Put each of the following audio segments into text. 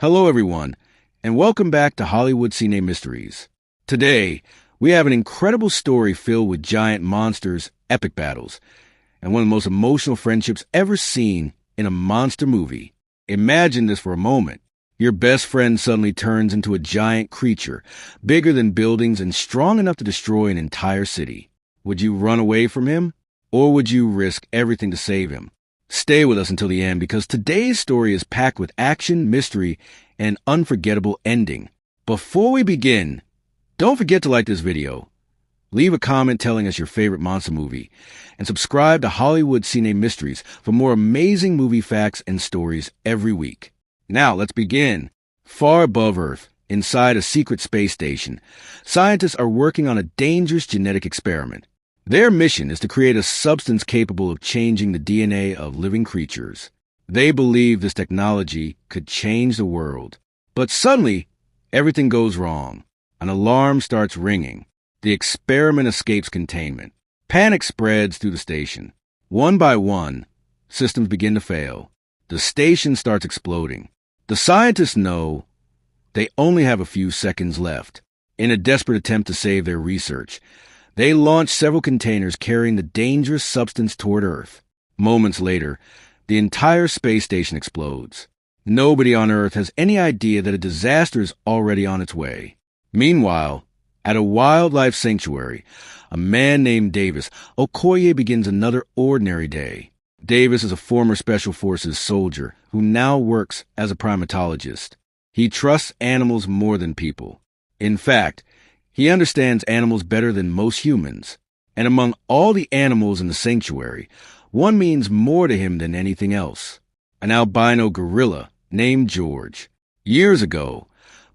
Hello, everyone, and welcome back to Hollywood Cine Mysteries. Today, we have an incredible story filled with giant monsters, epic battles, and one of the most emotional friendships ever seen in a monster movie. Imagine this for a moment. Your best friend suddenly turns into a giant creature, bigger than buildings and strong enough to destroy an entire city. Would you run away from him, or would you risk everything to save him? Stay with us until the end because today's story is packed with action, mystery, and an unforgettable ending. Before we begin, don't forget to like this video, leave a comment telling us your favorite monster movie, and subscribe to Hollywood Cine Mysteries for more amazing movie facts and stories every week. Now, let's begin. Far above Earth, inside a secret space station, scientists are working on a dangerous genetic experiment. Their mission is to create a substance capable of changing the DNA of living creatures. They believe this technology could change the world. But suddenly, everything goes wrong. An alarm starts ringing. The experiment escapes containment. Panic spreads through the station. One by one, systems begin to fail. The station starts exploding. The scientists know they only have a few seconds left. In a desperate attempt to save their research, they launch several containers carrying the dangerous substance toward Earth. Moments later, the entire space station explodes. Nobody on Earth has any idea that a disaster is already on its way. Meanwhile, at a wildlife sanctuary, a man named Davis Okoye begins another ordinary day. Davis is a former Special Forces soldier who now works as a primatologist. He trusts animals more than people. In fact, he understands animals better than most humans. And among all the animals in the sanctuary, one means more to him than anything else. An albino gorilla named George. Years ago,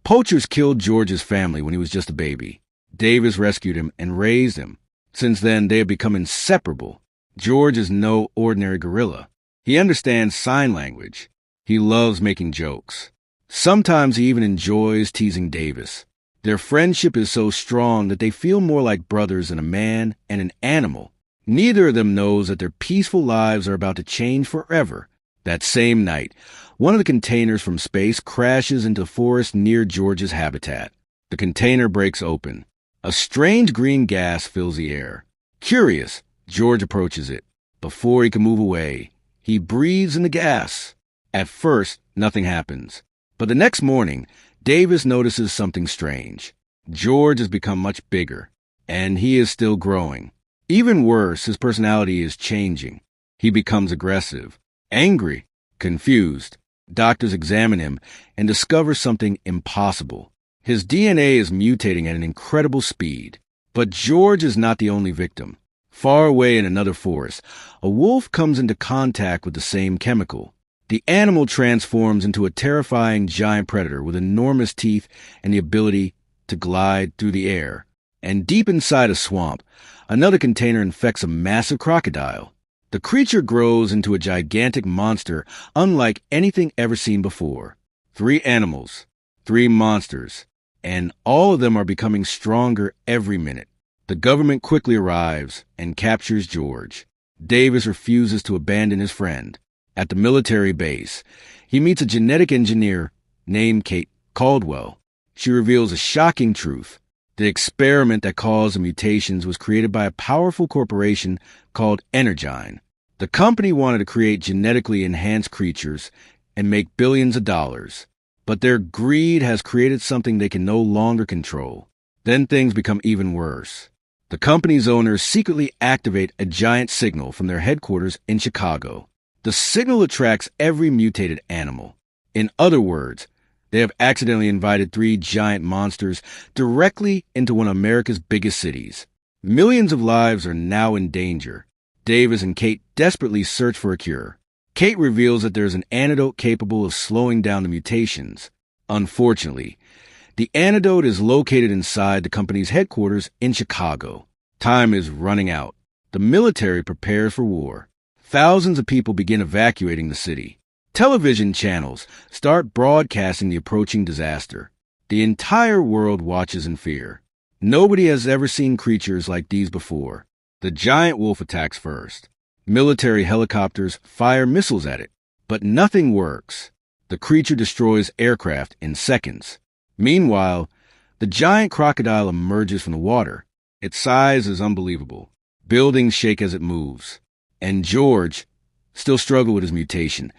poachers killed George's family when he was just a baby. Davis rescued him and raised him. Since then, they have become inseparable. George is no ordinary gorilla. He understands sign language. He loves making jokes. Sometimes he even enjoys teasing Davis. Their friendship is so strong that they feel more like brothers than a man and an animal. Neither of them knows that their peaceful lives are about to change forever. That same night, one of the containers from space crashes into the forest near George's habitat. The container breaks open. A strange green gas fills the air. Curious, George approaches it. Before he can move away, he breathes in the gas. At first, nothing happens. But the next morning, Davis notices something strange. George has become much bigger, and he is still growing. Even worse, his personality is changing. He becomes aggressive, angry, confused. Doctors examine him and discover something impossible. His DNA is mutating at an incredible speed. But George is not the only victim. Far away in another forest, a wolf comes into contact with the same chemical. The animal transforms into a terrifying giant predator with enormous teeth and the ability to glide through the air. And deep inside a swamp, another container infects a massive crocodile. The creature grows into a gigantic monster unlike anything ever seen before. 3 animals, 3 monsters, and all of them are becoming stronger every minute. The government quickly arrives and captures George. Davis refuses to abandon his friend. At the military base, he meets a genetic engineer named Kate Caldwell. She reveals a shocking truth. The experiment that caused the mutations was created by a powerful corporation called Energyne. The company wanted to create genetically enhanced creatures and make billions of dollars. But their greed has created something they can no longer control. Then things become even worse. The company's owners secretly activate a giant signal from their headquarters in Chicago. The signal attracts every mutated animal. In other words, they have accidentally invited 3 giant monsters directly into one of America's biggest cities. Millions of lives are now in danger. Davis and Kate desperately search for a cure. Kate reveals that there is an antidote capable of slowing down the mutations. Unfortunately, the antidote is located inside the company's headquarters in Chicago. Time is running out. The military prepares for war. Thousands of people begin evacuating the city. Television channels start broadcasting the approaching disaster. The entire world watches in fear. Nobody has ever seen creatures like these before. The giant wolf attacks first. Military helicopters fire missiles at it, but nothing works. The creature destroys aircraft in seconds. Meanwhile, the giant crocodile emerges from the water. Its size is unbelievable. Buildings shake as it moves. And George, still struggling with his mutation,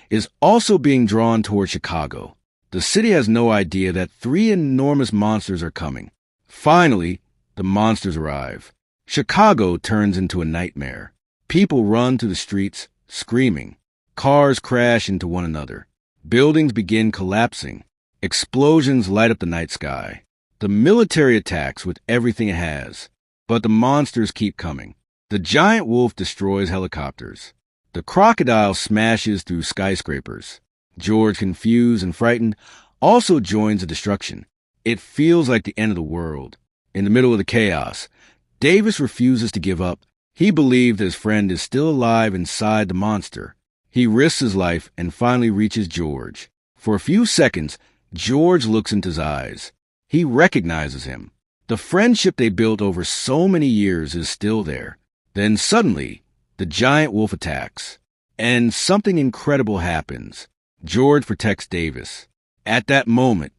is also being drawn toward Chicago. The city has no idea that 3 enormous monsters are coming. Finally, the monsters arrive. Chicago turns into a nightmare. People run through the streets, screaming. Cars crash into one another. Buildings begin collapsing. Explosions light up the night sky. The military attacks with everything it has. But the monsters keep coming. The giant wolf destroys helicopters. The crocodile smashes through skyscrapers. George, confused and frightened, also joins the destruction. It feels like the end of the world. In the middle of the chaos, Davis refuses to give up. He believes his friend is still alive inside the monster. He risks his life and finally reaches George. For a few seconds, George looks into his eyes. He recognizes him. The friendship they built over so many years is still there. Then suddenly, the giant wolf attacks. And something incredible happens. George protects Davis. At that moment,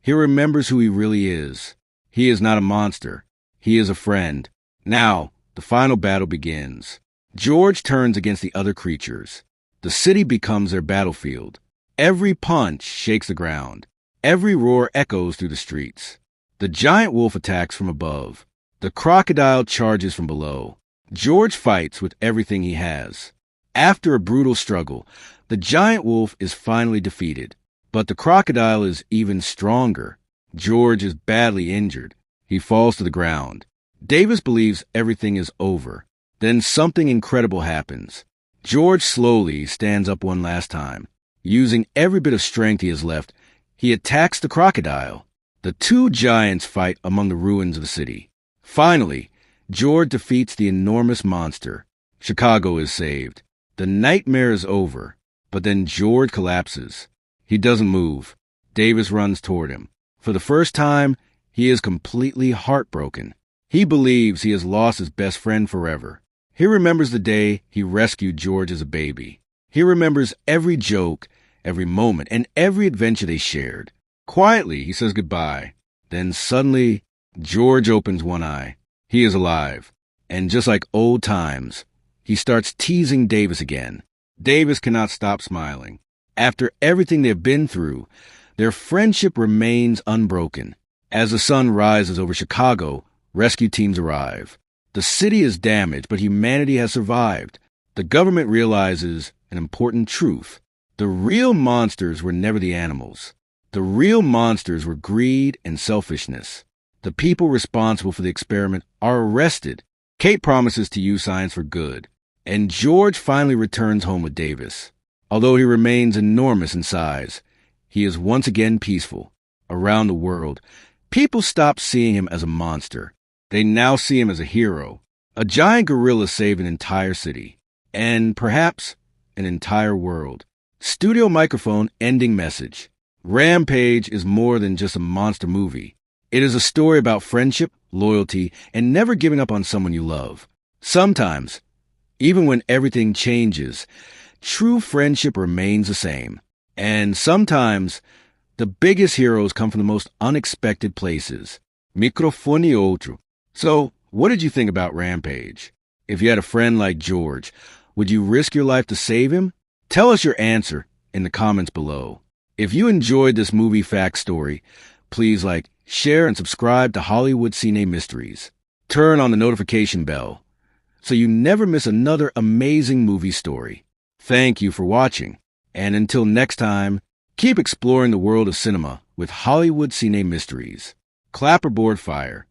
he remembers who he really is. He is not a monster. He is a friend. Now, the final battle begins. George turns against the other creatures. The city becomes their battlefield. Every punch shakes the ground. Every roar echoes through the streets. The giant wolf attacks from above. The crocodile charges from below. George fights with everything he has. After a brutal struggle, the giant wolf is finally defeated. But the crocodile is even stronger. George is badly injured. He falls to the ground. Davis believes everything is over. Then something incredible happens. George slowly stands up one last time. Using every bit of strength he has left, he attacks the crocodile. The 2 giants fight among the ruins of the city. Finally, George defeats the enormous monster. Chicago is saved. The nightmare is over. But then George collapses. He doesn't move. Davis runs toward him. For the first time, he is completely heartbroken. He believes he has lost his best friend forever. He remembers the day he rescued George as a baby. He remembers every joke, every moment, and every adventure they shared. Quietly, he says goodbye. Then suddenly, George opens one eye. He is alive. And just like old times, he starts teasing Davis again. Davis cannot stop smiling. After everything they've been through, their friendship remains unbroken. As the sun rises over Chicago, rescue teams arrive. The city is damaged, but humanity has survived. The government realizes an important truth. The real monsters were never the animals. The real monsters were greed and selfishness. The people responsible for the experiment are arrested. Kate promises to use science for good. And George finally returns home with Davis. Although he remains enormous in size, he is once again peaceful. Around the world, people stop seeing him as a monster. They now see him as a hero. A giant gorilla saved an entire city. And perhaps an entire world. Studio microphone ending message. Rampage is more than just a monster movie. It is a story about friendship, loyalty, and never giving up on someone you love. Sometimes, even when everything changes, true friendship remains the same. And sometimes, the biggest heroes come from the most unexpected places. Microfone outro. So, what did you think about Rampage? If you had a friend like George, would you risk your life to save him? Tell us your answer in the comments below. If you enjoyed this movie fact story, please like, share, and subscribe to Hollywood Cine Mysteries. Turn on the notification bell so you never miss another amazing movie story. Thank you for watching, and until next time, keep exploring the world of cinema with Hollywood Cine Mysteries. Clapperboard fire.